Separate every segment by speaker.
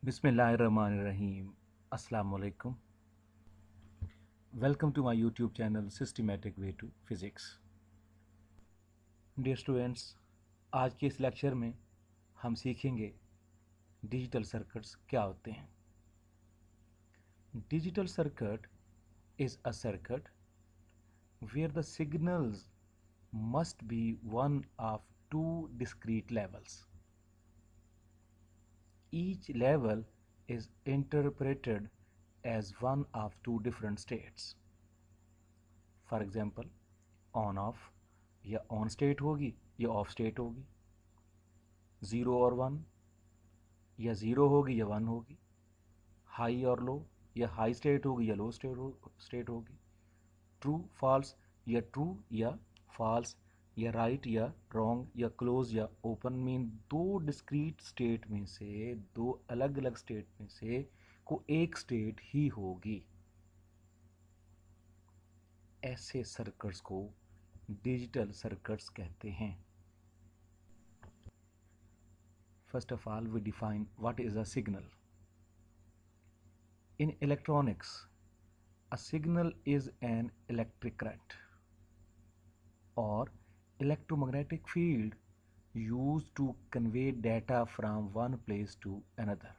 Speaker 1: Bismillahirrahmanirrahim. Assalamu alaikum. Welcome to my YouTube channel Systematic Way to Physics. Dear students, आज के इस lecture में हम सीखेंगे डिजिटल सर्किट्स क्या होते हैं. Digital circuit is a circuit where the signals must be one of two discrete levels. Each level is interpreted as one of two different states. For example, on off या on state होगी या off state होगी, 0 और 1 या 0 होगी या 1 होगी, high और लो या हाई स्टेट होगी या लो स्टेट होगी, ट्रू फॉल्स या ट्रू या फॉल्स या राइट या रॉन्ग या क्लोज या ओपन. मीन दो डिस्क्रीट स्टेट में से, दो अलग अलग स्टेट में से को एक स्टेट ही होगी. ऐसे सर्किट्स को डिजिटल सर्किट्स कहते हैं. First of all we define what is a signal. In electronics a signal is an electric current or electromagnetic field used to convey data from one place to another.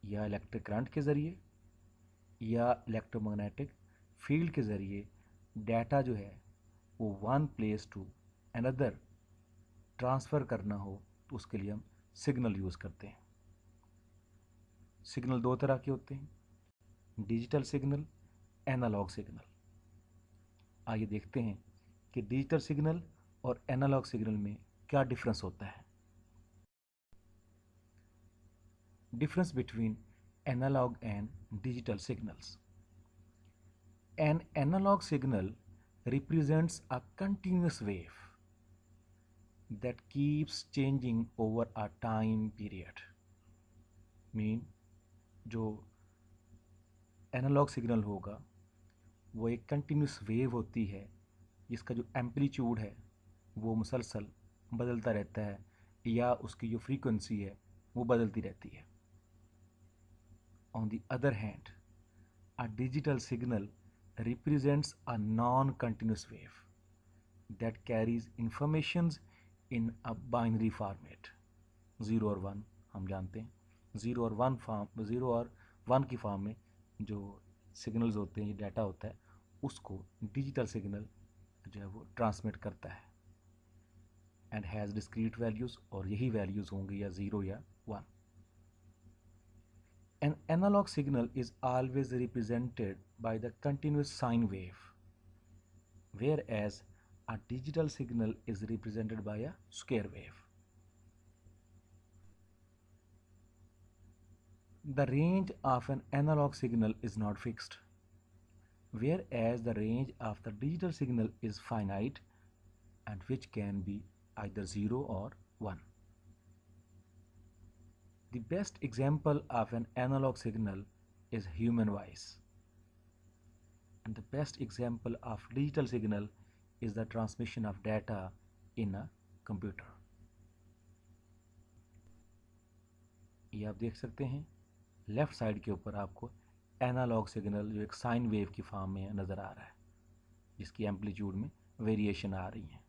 Speaker 1: या electric current के ज़रिए या electromagnetic field के ज़रिए data जो है वो one place to another transfer करना हो तो उसके लिए हम सिग्नल यूज़ करते हैं. सिग्नल दो तरह के होते हैं, डिजिटल सिग्नल, एनालॉग सिग्नल. आइए देखते हैं कि डिजिटल सिग्नल और एनालॉग सिग्नल में क्या डिफरेंस होता है. Difference between analog and digital signals. An analog signal represents a continuous wave that keeps changing over a time period. Mean जो एनालॉग सिग्नल होगा वो एक कंटिन्यूस वेव होती है जिसका जो एम्पलीट्यूड है वो मुसलसल बदलता रहता है या उसकी जो फ्रीक्वेंसी है वो बदलती रहती है. On the other hand, a digital signal represents a non-continuous wave that carries informations in a binary format. 0 और 1 हम जानते हैं, 0 और 1 की फॉर्म में जो सिग्नल्स होते हैं, ये डाटा होता है, उसको डिजिटल सिग्नल जो है वो ट्रांसमिट करता है एंड हैज़ डिस्क्रीट वैल्यूज़, और यही वैल्यूज़ होंगी या 0 या 1. An analog signal is always represented by the continuous sine wave, whereas a digital signal is represented by a square wave. The range of an analog signal is not fixed, whereas the range of the digital signal is finite and which can be either 0 or 1. The best example of an analog signal is human voice, and the best example of digital signal is the transmission of data in a computer. ये आप देख सकते हैं left side के ऊपर आपको analogue signal जो एक साइन वेव की फॉर्म में नज़र आ रहा है जिसकी एम्पलीट्यूड में वेरिएशन आ रही है,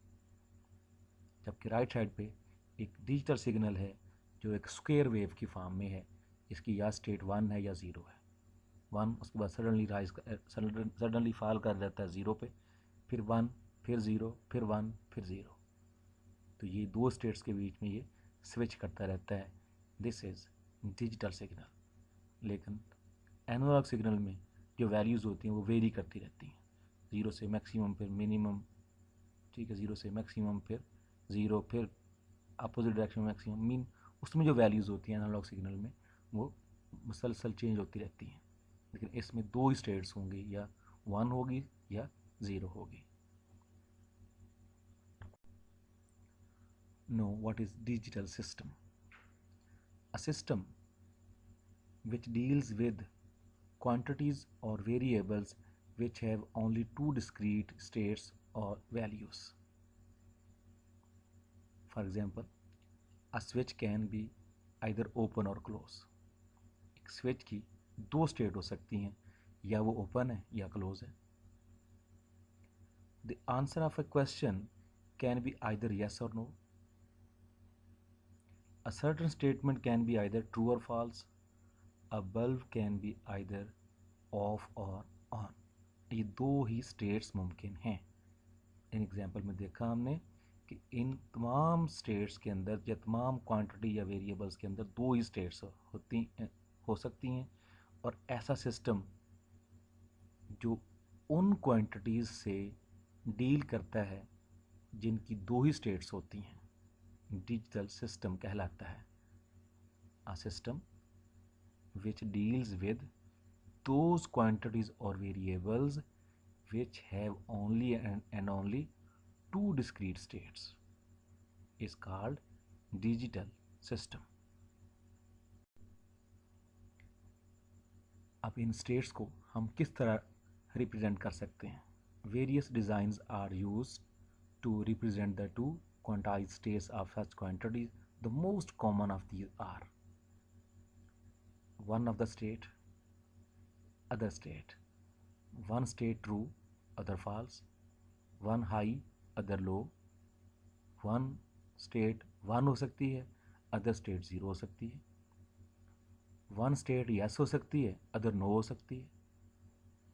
Speaker 1: जबकि राइट साइड पे एक डिजिटल सिग्नल है जो एक स्क्वायर वेव की फॉर्म में है जिसकी या स्टेट 1 है या 0 है. 1 उसके बाद सडनली फॉल कर जाता है 0 पे, फिर 1 फिर 0 फिर 1 फिर 0. तो ये दो स्टेट्स के बीच में ये स्विच करता रहता है. This is digital signal. लेकिन एनालॉग सिग्नल में जो वैल्यूज़ होती हैं वो वेरी करती रहती हैं, 0 से मैक्सिमम फिर मिनिमम, ठीक है, 0 से मैक्सिमम फिर 0 फिर अपोजिट डायरेक्शन में मैक्सिमम. मीन उसमें जो वैल्यूज़ होती हैं एनालॉग सिग्नल में वो मुसलसल चेंज होती रहती हैं, लेकिन इसमें दो स्टेट्स होंगी, या 1 होगी या 0 होगी. Know what is digital system? A system which deals with quantities or variables which have only two discrete states or values. For example, a switch can be either open और क्लोज। एक switch की दो state हो सकती हैं, या वो open है या क्लोज है। The answer of a question can be either yes or no. A certain statement can be either true or false. A bulb can be either off or on. ये दो ही स्टेट्स मुमकिन हैं। In example में देखा हमने कि इन तमाम states के अंदर या तमाम क्वांटिटी या वेरिएबल्स के अंदर दो ही स्टेट्स हो सकती हैं, और ऐसा सिस्टम जो उन क्वांटिटीज़ से डील करता है जिनकी दो ही स्टेट्स होती हैं डिजिटल सिस्टम कहलाता है। A system which deals with those quantities or variables which have only and only two discrete states is called digital system. अब इन स्टेट्स को हम किस तरह रिप्रेजेंट कर सकते हैं? Various designs are used to represent the two quantized states of such quantities. The most common of these are one of the state, other state, one state true, other false, one high, other low, one state 1 हो सकती है, other state 0 हो सकती है, one state yes हो सकती है, other no हो सकती है,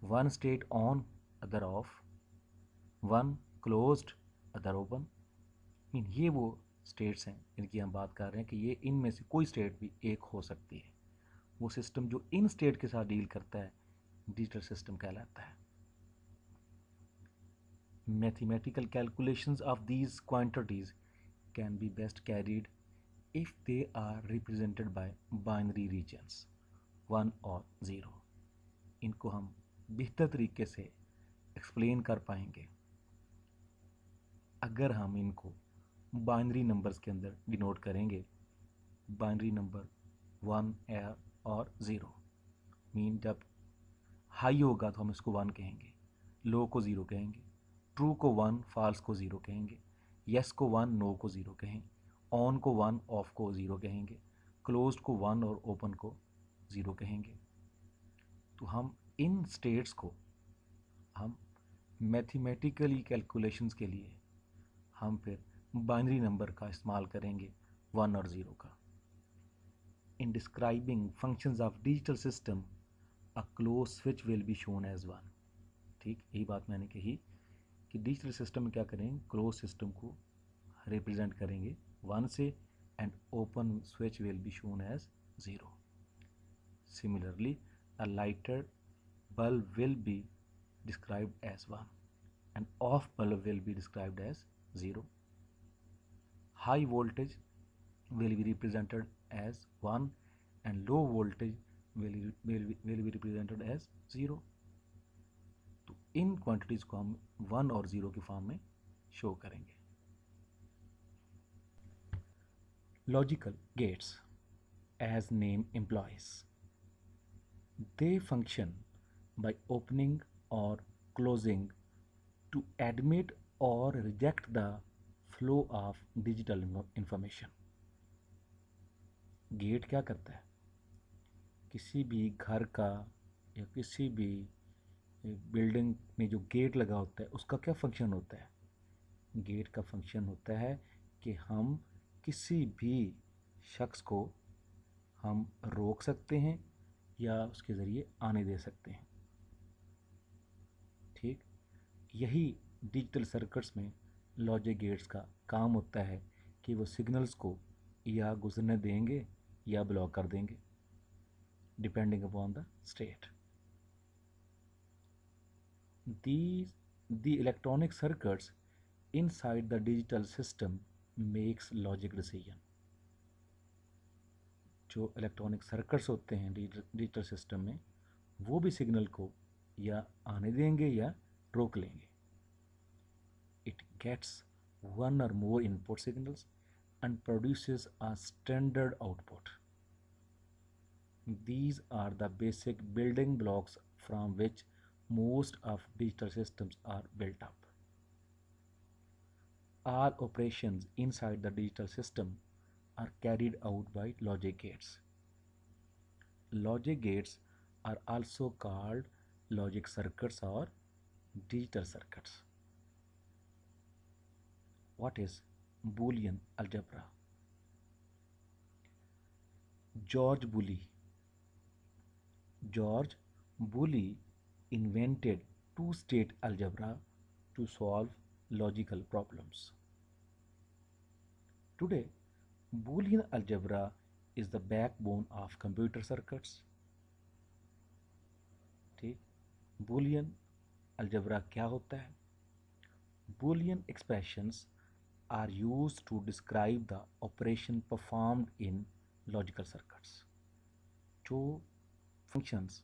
Speaker 1: one state on, other of, one closed, other open. Mean ये वो स्टेट्स हैं जिनकी हम बात कर रहे हैं कि ये इनमें से कोई स्टेट भी एक हो सकती है। वो सिस्टम जो इन स्टेट के साथ डील करता है डिजिटल सिस्टम कहलाता है। Mathematical calculations of these quantities can be best carried if they are represented by binary regions 1 और 0। इनको हम बेहतर तरीके से एक्सप्लेन कर पाएंगे अगर हम इनको बाइनरी नंबर्स के अंदर डिनोट करेंगे। बाइनरी नंबर 1 और 0। मीन जब हाई होगा तो हम इसको 1 कहेंगे, लो को 0 कहेंगे, ट्रू को 1, फॉल्स को 0 कहेंगे, यस को 1, नो को 0 कहें, ऑन को 1, ऑफ को 0 कहेंगे, क्लोज्ड को 1 और ओपन को 0 कहेंगे। तो हम इन स्टेट्स को हम मैथमेटिकली कैलकुलेशंस के लिए हम फिर बाइनरी नंबर का इस्तेमाल करेंगे 1 और 0 का। In describing functions of digital system a close switch will be shown as 1। ठीक यही बात मैंने कही कि डिजिटल सिस्टम में क्या करेंगे, क्लोज सिस्टम को रिप्रेजेंट करेंगे 1 से, and open switch will be shown as 0। Similarly a lighter bulb will be described as 1 and off bulb will be described as 0. High voltage will be represented as 1 and low voltage will be represented as 0. तो इन quantities को हम 1 और 0 की form में show करेंगे। Logical gates, as name implies, they function by opening or closing to admit or reject the flow of digital information. Gate क्या करता है? किसी भी घर का या किसी भी बिल्डिंग में जो गेट लगा होता है उसका क्या फंक्शन होता है? गेट का फंक्शन होता है कि हम किसी भी शख्स को हम रोक सकते हैं या उसके ज़रिए आने दे सकते हैं। ठीक यही डिजिटल सर्किट्स में लॉजिक गेट्स का काम होता है कि वो सिग्नल्स को या गुजरने देंगे या ब्लॉक कर देंगे depending upon the state. The electronic circuits inside the digital system makes logic decision। जो इलेक्ट्रॉनिक सर्किट्स होते हैं डिजिटल सिस्टम में वो भी सिग्नल को या आने देंगे या रोक लेंगे। It gets one or more input signals and produces a standard output. These are the basic building blocks from which most of digital systems are built up. All operations inside the digital system are carried out by logic gates. Logic gates are also called logic circuits or digital circuits. What is Boolean algebra? George Boole. George Boole invented two-state algebra to solve logical problems. Today, Boolean algebra is the backbone of computer circuits. ठीक, Boolean algebra क्या होता है? Boolean expressions are used to describe the operation performed in logical circuits. जो functions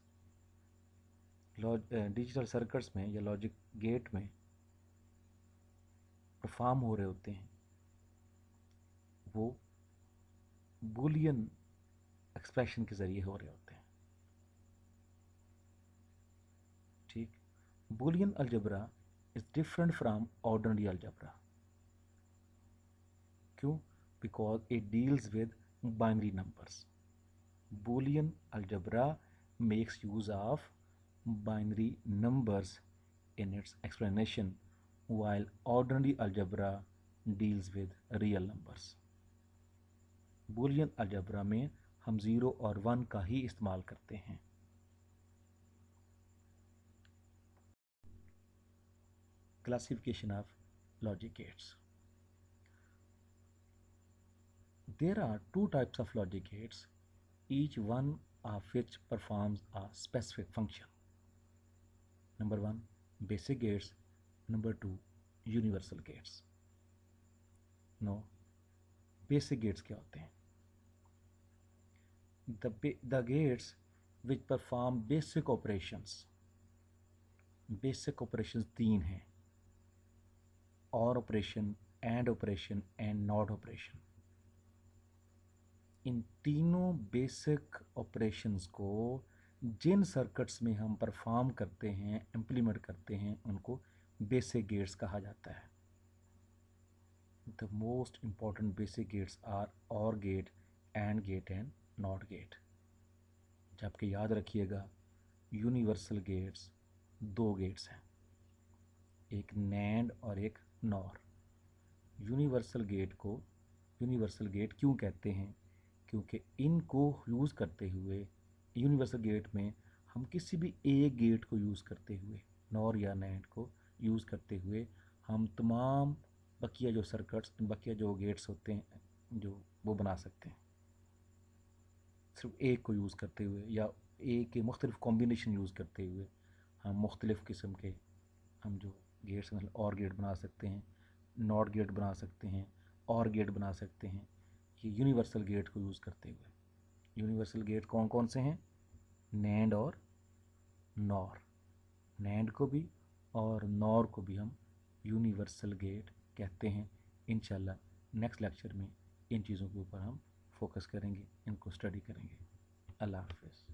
Speaker 1: digital circuits में या logic gate में perform हो रहे होते हैं वो बूलियन एक्सप्रेशन के ज़रिए हो रहे होते हैं. ठीक, Boolean algebra is different from ordinary algebra. क्यों? Because it deals with binary numbers. Boolean algebra makes use of binary numbers in its explanation, while ordinary algebra deals with real numbers. Boolean algebra में हम 0 और 1 का ही इस्तेमाल करते हैं. Classification of logic gates. There are two types of logic gates, each one of which performs a specific function. Number 1, basic gates. Number 2, universal gates. Now, basic gates क्या होते हैं? The gates which perform basic operations. Basic operations 3 हैं: OR operation, AND operation and NOT operation. इन तीनों basic operations को जिन circuits में हम perform करते हैं, इम्प्लीमेंट करते हैं, उनको बेसिक गेट्स कहा जाता है. The most important basic gates are OR gate, AND gate and NOT gate. जबकि याद रखिएगा यूनिवर्सल गेट्स 2 गेट्स हैं, एक NAND और एक NOR. यूनिवर्सल गेट को यूनिवर्सल गेट क्यों कहते हैं? क्योंकि इनको यूज़ करते हुए यूनिवर्सल गेट में हम किसी भी एक गेट को यूज़ करते हुए, नॉर या नैंड को यूज़ करते हुए, हम तमाम बकिया जो सर्किट्स, बकिया जो गेट्स होते हैं जो वो बना सकते हैं. सिर्फ एक को यूज़ करते हुए या एक के मुख्तलिफ कॉम्बिनेशन यूज़ करते हुए हम मुख्तलिफ़ किस्म के हम जो गेट्स मतलब और गेट बना सकते हैं, नॉट गेट बना सकते हैं, और गेट बना सकते हैं, ये यूनिवर्सल गेट को यूज़ करते हुए. यूनिवर्सल गेट कौन कौन से हैं? नैंड और नॉर. नैंड को भी और नॉर को भी हम यूनिवर्सल गेट कहते हैं. इंशाल्लाह नेक्स्ट लेक्चर में इन चीज़ों के ऊपर हम फोकस करेंगे, इनको स्टडी करेंगे. अल्लाह हाफ़िज़.